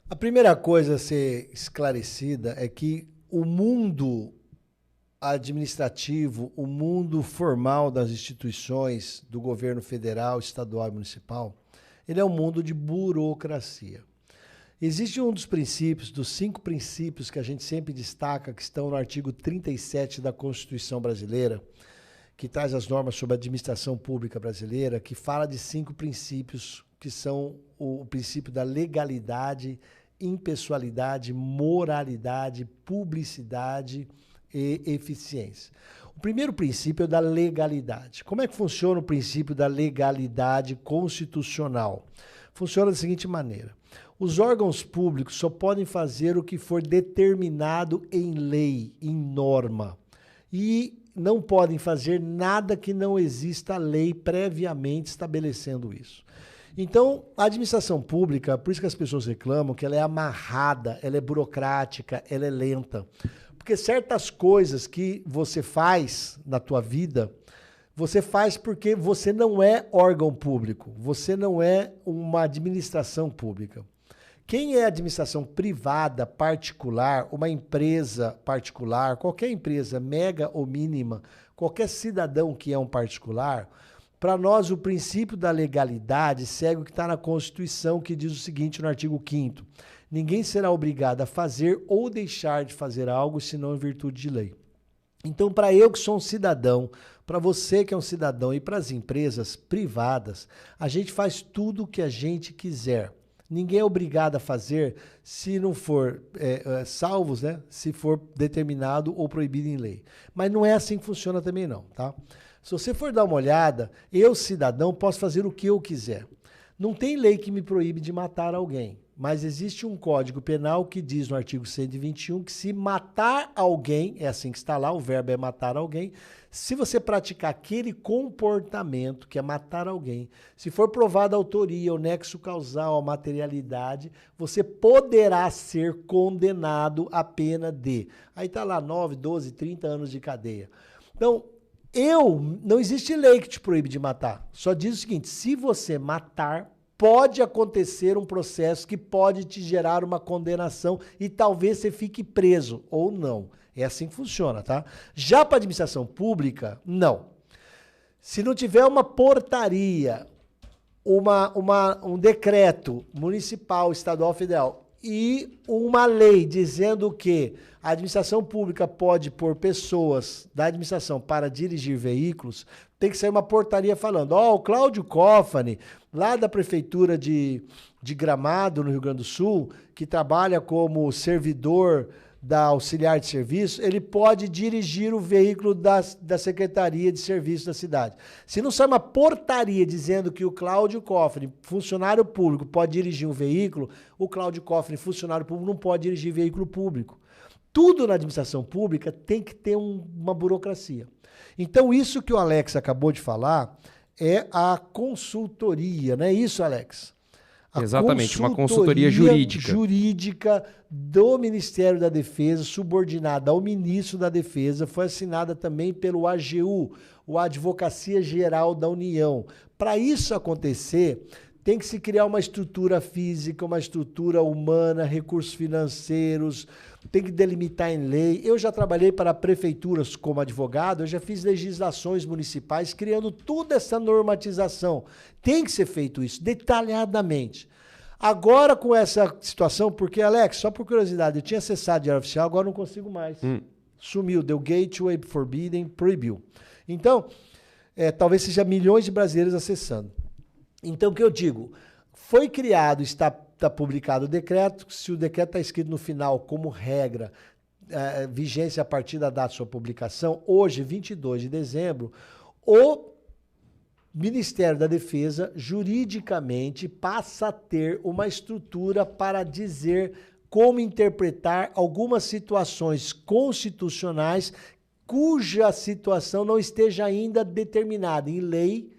A primeira coisa a ser esclarecida é que o mundo administrativo, o mundo formal das instituições do governo federal, estadual e municipal, ele é um mundo de burocracia. Existe um dos princípios, dos 5 princípios que a gente sempre destaca, que estão no artigo 37 da Constituição Brasileira, que traz as normas sobre a administração pública brasileira, que fala de 5 princípios, que são o princípio da legalidade, impessoalidade, moralidade, publicidade e eficiência. O primeiro princípio é o da legalidade. Como é que funciona o princípio da legalidade constitucional? Funciona da seguinte maneira. Os órgãos públicos só podem fazer o que for determinado em lei, em norma. E não podem fazer nada que não exista lei previamente estabelecendo isso. Então, a administração pública, por isso que as pessoas reclamam que ela é amarrada, ela é burocrática, ela é lenta. Porque certas coisas que você faz na tua vida, você faz porque você não é órgão público, você não é uma administração pública. Quem é administração privada, particular, uma empresa particular, qualquer empresa, mega ou mínima, qualquer cidadão que é um particular, para nós o princípio da legalidade segue o que está na Constituição, que diz o seguinte no artigo 5º: ninguém será obrigado a fazer ou deixar de fazer algo, senão em virtude de lei. Então, para eu que sou um cidadão, para você que é um cidadão e para as empresas privadas, a gente faz tudo o que a gente quiser. Ninguém é obrigado a fazer se não for, salvos, né? Se for determinado ou proibido em lei. Mas não é assim que funciona também não, tá? Se você for dar uma olhada, eu, cidadão, posso fazer o que eu quiser. Não tem lei que me proíbe de matar alguém, mas existe um Código Penal que diz no artigo 121 que se matar alguém, é assim que está lá, o verbo é matar alguém, se você praticar aquele comportamento, que é matar alguém, se for provada a autoria, o nexo causal, a materialidade, você poderá ser condenado à pena de... Aí está lá 9, 12, 30 anos de cadeia. Então, não existe lei que te proíbe de matar. Só diz o seguinte, se você matar, pode acontecer um processo que pode te gerar uma condenação e talvez você fique preso ou não. É assim que funciona, tá? Já para a administração pública, não. Se não tiver uma portaria, um decreto municipal, estadual, federal e uma lei dizendo que a administração pública pode pôr pessoas da administração para dirigir veículos, tem que sair uma portaria falando, o Cláudio Cofani, lá da prefeitura de Gramado, no Rio Grande do Sul, que trabalha como servidor da auxiliar de serviço, ele pode dirigir o veículo da Secretaria de Serviço da cidade. Se não sai uma portaria dizendo que o Cláudio Cofani, funcionário público, pode dirigir um veículo, o Cláudio Cofani, funcionário público, não pode dirigir veículo público. Tudo na administração pública tem que ter uma burocracia. Então, isso que o Alex acabou de falar é a consultoria, não é isso, Alex? Exatamente, uma consultoria jurídica do Ministério da Defesa, subordinada ao Ministro da Defesa, foi assinada também pelo AGU, o Advocacia Geral da União. Para isso acontecer, tem que se criar uma estrutura física, uma estrutura humana, recursos financeiros, tem que delimitar em lei. Eu já trabalhei para prefeituras como advogado, eu já fiz legislações municipais criando toda essa normatização. Tem que ser feito isso detalhadamente. Agora com essa situação, porque, Alex, só por curiosidade, eu tinha acessado Diário Oficial, agora não consigo mais. Sumiu, deu gateway, forbidden, proibiu. Então, talvez seja milhões de brasileiros acessando. Então, o que eu digo? Foi criado, está publicado o decreto, se o decreto está escrito no final como regra, vigência a partir da data de sua publicação, hoje, 22 de dezembro, o Ministério da Defesa, juridicamente, passa a ter uma estrutura para dizer como interpretar algumas situações constitucionais cuja situação não esteja ainda determinada em lei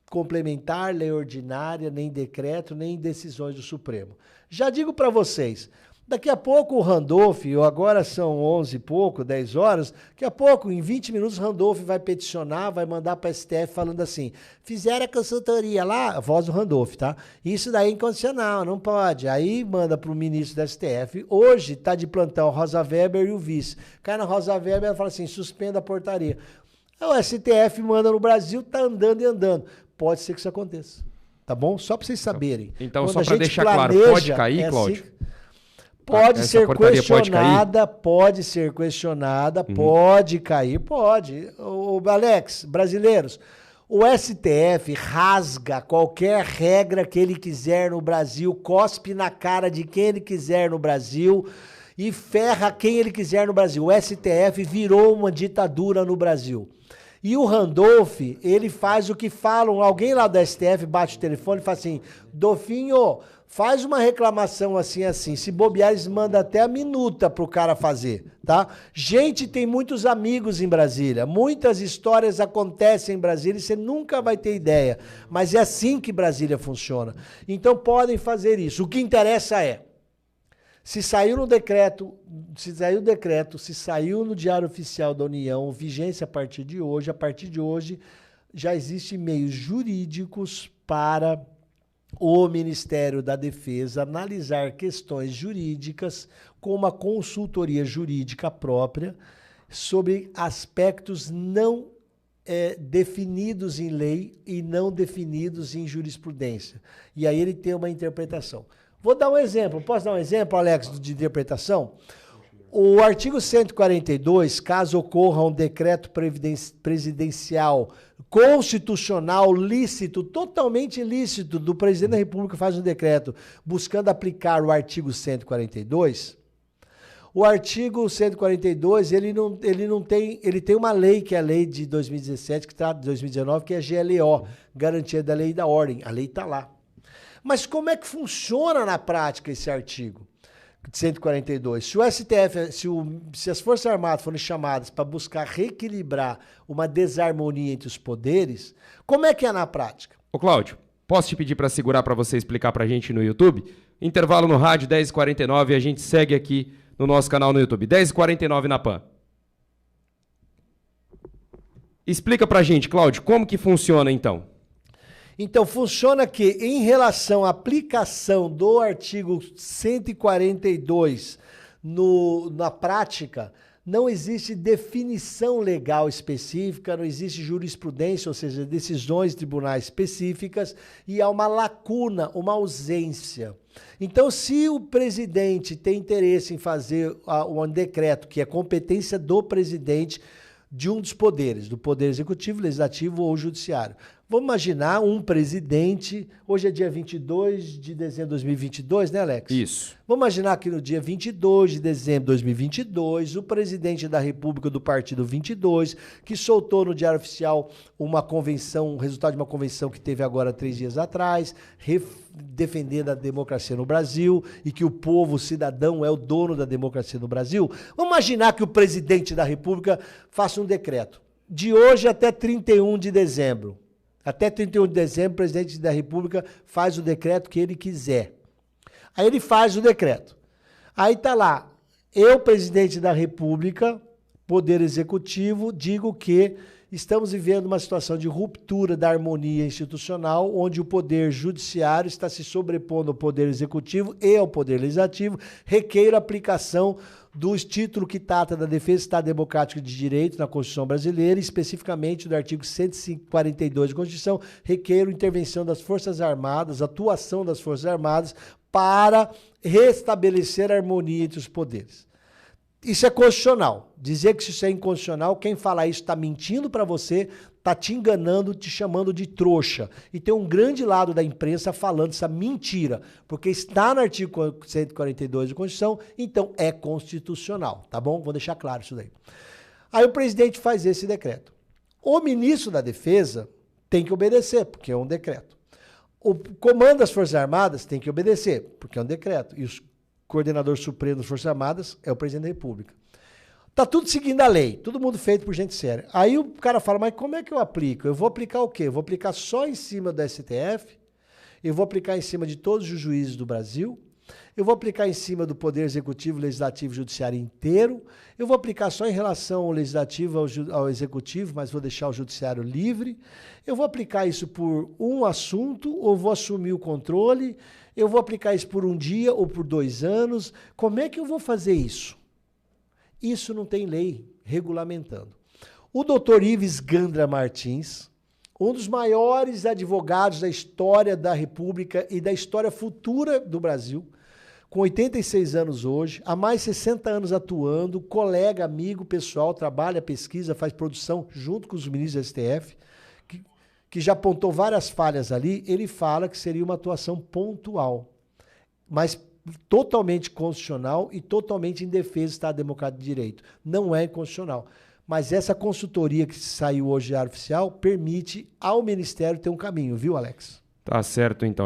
complementar, lei ordinária, nem decreto, nem decisões do Supremo. Já digo para vocês, Daqui a pouco o Randolph, agora são 11 e pouco, 10 horas, daqui a pouco, em 20 minutos, o Randolph vai peticionar, vai mandar para a STF falando assim, fizeram a consultoria lá, a voz do Randolph, tá? Isso daí é inconstitucional, não pode. Aí manda para o ministro da STF. Hoje está de plantão Rosa Weber e o vice. Cai na Rosa Weber, ela fala assim, suspenda a portaria. O STF manda no Brasil, tá andando e andando. Pode ser que isso aconteça, tá bom? Só para vocês saberem. Então, só para deixar claro, pode cair, Cláudio? Assim, pode ser questionada, pode ser questionada, pode cair, pode. O Alex, brasileiros, o STF rasga qualquer regra que ele quiser no Brasil, cospe na cara de quem ele quiser no Brasil e ferra quem ele quiser no Brasil. O STF virou uma ditadura no Brasil. E o Randolph, ele faz o que falam, alguém lá do STF bate o telefone e fala assim, Dolfinho, faz uma reclamação assim, assim. Se bobear, eles mandam até a minuta pro cara fazer, tá? Gente, tem muitos amigos em Brasília. Muitas histórias acontecem em Brasília e você nunca vai ter ideia. Mas é assim que Brasília funciona. Então podem fazer isso. O que interessa é, se saiu no decreto, se saiu no Diário Oficial da União, vigência a partir de hoje já existem meios jurídicos para o Ministério da Defesa analisar questões jurídicas com uma consultoria jurídica própria sobre aspectos não definidos em lei e não definidos em jurisprudência. E aí ele tem uma interpretação. Vou dar um exemplo. Posso dar um exemplo, Alex, de interpretação? O artigo 142, caso ocorra um decreto presidencial constitucional lícito, totalmente ilícito, do presidente da República faz um decreto buscando aplicar o artigo 142, o artigo 142, ele tem uma lei, que é a lei de 2017, que trata de 2019, que é a GLO, Garantia da Lei e da Ordem. A lei está lá. Mas como é que funciona na prática esse artigo 142? Se o STF, se as Forças Armadas forem chamadas para buscar reequilibrar uma desarmonia entre os poderes, como é que é na prática? Ô Cláudio, posso te pedir para segurar para você explicar para a gente no YouTube? Intervalo no rádio 10h49 e a gente segue aqui no nosso canal no YouTube. 10h49 na PAN. Explica para a gente, Cláudio, como que funciona então? Então, funciona que, em relação à aplicação do artigo 142 na prática, não existe definição legal específica, não existe jurisprudência, ou seja, decisões de tribunais específicas, e há uma lacuna, uma ausência. Então, se o presidente tem interesse em fazer um decreto, que é competência do presidente, de um dos poderes, do Poder Executivo, Legislativo ou Judiciário. Vamos imaginar um presidente, hoje é dia 22 de dezembro de 2022, né, Alex? Isso. Vamos imaginar que no dia 22 de dezembro de 2022, o presidente da República do Partido 22, que soltou no Diário Oficial uma convenção, o resultado de uma convenção que teve agora 3 dias atrás, defendendo a democracia no Brasil e que o povo, o cidadão, é o dono da democracia no Brasil. Vamos imaginar que o presidente da República faça um decreto. De hoje até 31 de dezembro. Até 31 de dezembro, o presidente da República faz o decreto que ele quiser. Aí ele faz o decreto. Aí está lá, eu, presidente da República, Poder Executivo, digo que estamos vivendo uma situação de ruptura da harmonia institucional, onde o Poder Judiciário está se sobrepondo ao Poder Executivo e ao Poder Legislativo, requeiro a aplicação do título que trata da defesa do Estado Democrático de Direito na Constituição Brasileira, especificamente do artigo 142 da Constituição, requeiro intervenção das Forças Armadas, atuação das Forças Armadas para restabelecer a harmonia entre os poderes. Isso é constitucional. Dizer que isso é inconstitucional, quem fala isso está mentindo para você, está te enganando, te chamando de trouxa. E tem um grande lado da imprensa falando essa mentira, porque está no artigo 142 da Constituição, então é constitucional, tá bom? Vou deixar claro isso daí. Aí o presidente faz esse decreto. O ministro da Defesa tem que obedecer, porque é um decreto. O comando das Forças Armadas tem que obedecer, porque é um decreto. E o coordenador supremo das Forças Armadas é o presidente da República. Tá tudo seguindo a lei, todo mundo feito por gente séria. Aí o cara fala, mas como é que eu aplico? Eu vou aplicar o quê? Eu vou aplicar só em cima do STF, eu vou aplicar em cima de todos os juízes do Brasil, Eu vou aplicar em cima do Poder Executivo, Legislativo e Judiciário inteiro. Eu vou aplicar só em relação ao Legislativo, ao Executivo, mas vou deixar o Judiciário livre. Eu vou aplicar isso por um assunto ou vou assumir o controle. Eu vou aplicar isso por um dia ou por 2 anos. Como é que eu vou fazer isso? Isso não tem lei regulamentando. O doutor Ives Gandra Martins, um dos maiores advogados da história da República e da história futura do Brasil, com 86 anos hoje, há mais de 60 anos atuando, colega, amigo, pessoal, trabalha, pesquisa, faz produção junto com os ministros do STF, que já apontou várias falhas ali, ele fala que seria uma atuação pontual, mas totalmente constitucional e totalmente em defesa do Estado Democrático de Direito. Não é inconstitucional. Mas essa consultoria que saiu hoje de área oficial permite ao Ministério ter um caminho, viu, Alex? Tá certo, então.